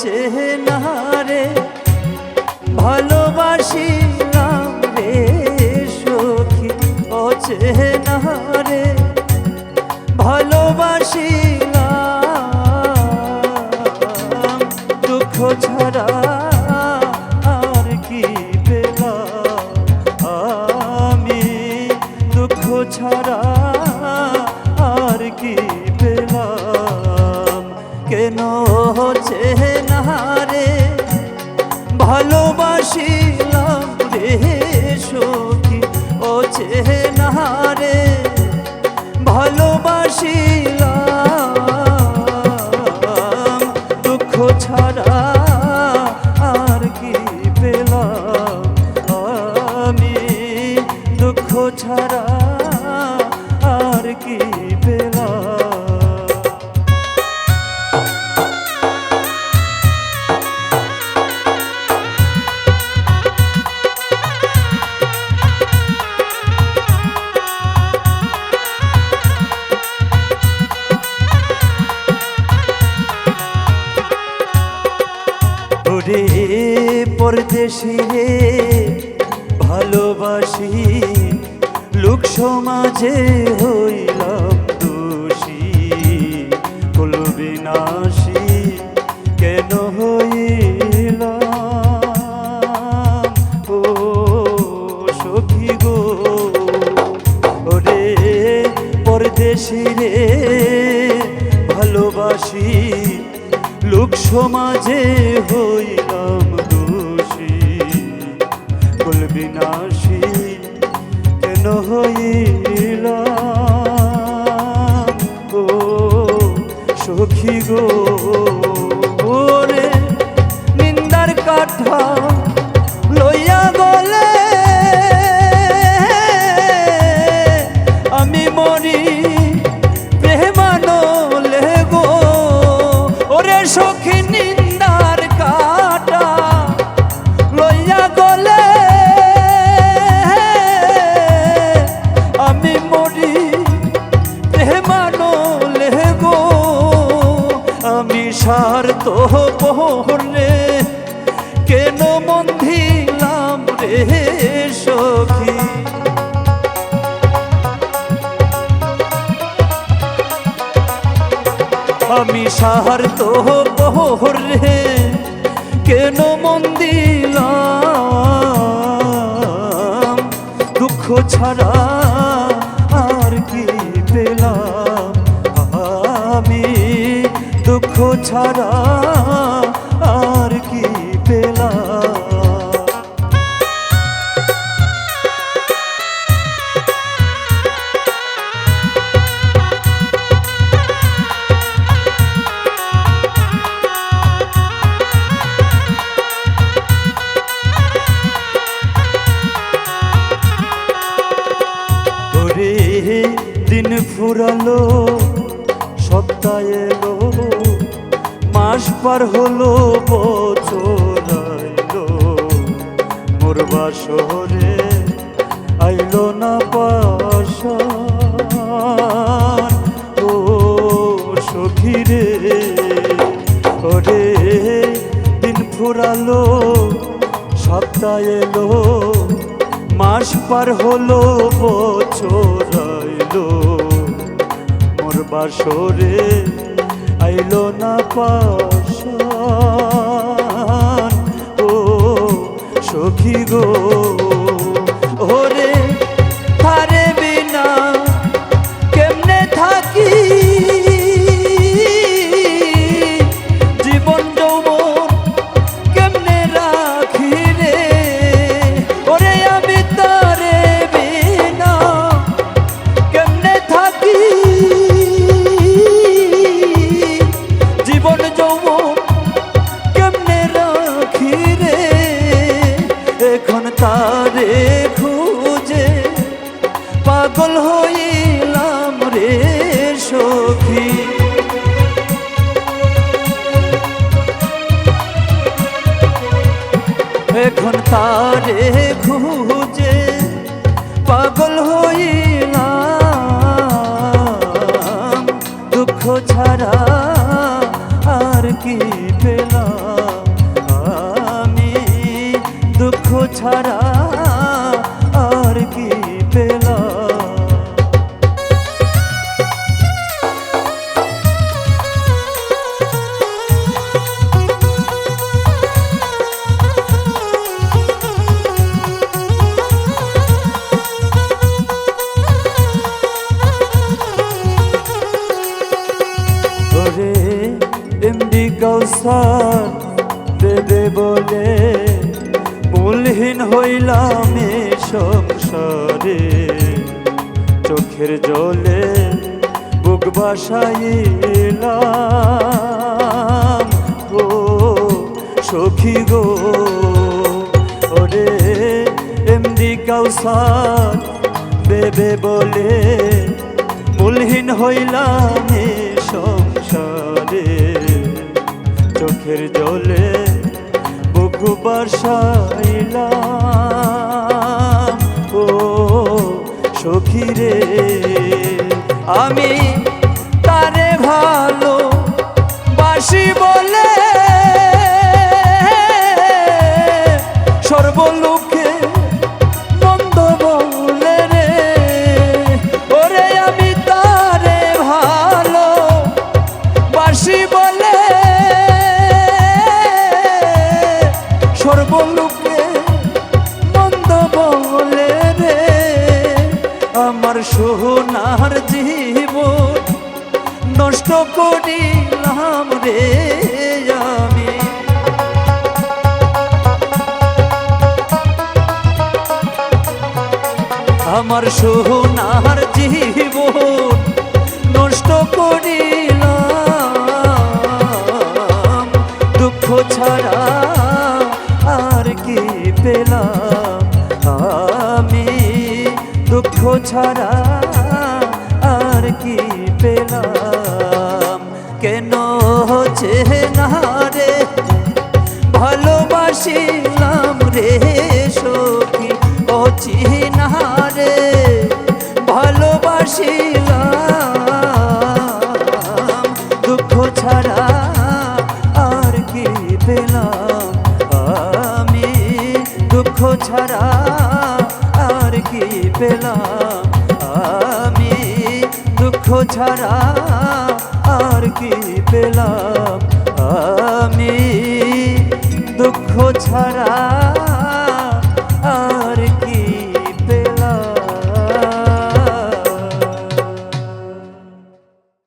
চেহারে ভালোবাসিলাম রে সখী, ও চেহারে ভালোবাসিলাম, দুঃখ ছাড়া আর কি পেলাম আমি, দুঃখ ছাড়া আর কি পেলাম। কেন চেহারে ভালোবাসিলাম রে সখী, ও চেহারে ভালোবাসিলাম, দুঃখ ছাড়া আর কি পেলাম আমি, দুঃখ ছাড়া আর কি পেলাম। ওরে পরদেশী রে ভালোবাসি, লোক সমাজে হইলাম দোষী, কুলবিনাশী কেন হইলাম ও সখী গো। ওরে পরদেশী রে ভালোবাসি, লোক সমাজে হইলাম দোষী, কুলবিনাশী কেন হইলাম ও সখী গো। ওরে নিন্দার কাঠা লইয়া গলে আমি মরি প্রেমানলে গো। ওরে সখী নিন্দার কাটা লইয়া গলে আমি মরি প্রেমানলে গো। আমি স্বার্থ পরে কেন মন দিলাম রে সখী, আমি স্বার্থ পরে কেন মন দিলাম, দুঃখ ছাড়া আর কি পেলাম আমি, দুঃখ ছাড়া আর কি পেলাম। দিন ফুরালো সপ্তাহ এলো, মাস পার হলো, বছর আইলো, মোর বাসরে আইলো না পাশান ও সখী রে। ওরে দিন ফুরালো সপ্তাহ এলো, মাস পার হলো, বছর আইলো, মোর বাসরে আইলো না পাশান ও সখী গো। ওরে তারে বিনা কেমনে থাকি, জীবন যৌবন কেমনে রাখি রে। ওরে আমি তারে বিনা কেমনে থাকি, জীবন যৌবন কেমনে রাখি রে। এখন তারে খুঁজে পাগল হইলাম রে সখী, এখন তারে খুঁজে পাগল হইলাম, দুঃখ ছাড়া আর কি পেলাম। ছাড়া আর কি পেলাম। ওরে এমডি কাউসার দেবে বলে মূলহীন হইলাম এ সংসারে, চোখের জলে বুক ভাসাইলাম ও সখী গো। ওরে এমডি কাউসার দেবে বলে মূলহীন হইলাম এ সংসারে, চোখের জলে বুক ভাসাইলাম ও সখী রে। আমি তারে ভালো বাসি বলে সর্বলোকে মন্দ বলে রে। ওরে আমি তারে ভালো বাসি বলে সর্বলোকে মন্দ বলে রে। আমার সোনার জীবন নষ্ট করিলাম রে আমি। আমার সোনার জীবন নষ্ট করিলাম, দুঃখ ছাড়া আর কি পেলাম আমি, দুঃখ ছাড়া আর কি পেলাম। কেন হচ্ছে না রে ভালোবাসিলাম রে সখী, ও চিনা রে ভালোবাসিলাম, দুঃখ ছাড়া আর কি পেলাম আমি, দুঃখ ছাড়া আর কি পেলাম আমি, দুঃখ ছাড়া আর কি পেলাম আমি, দুঃখ ছাড়া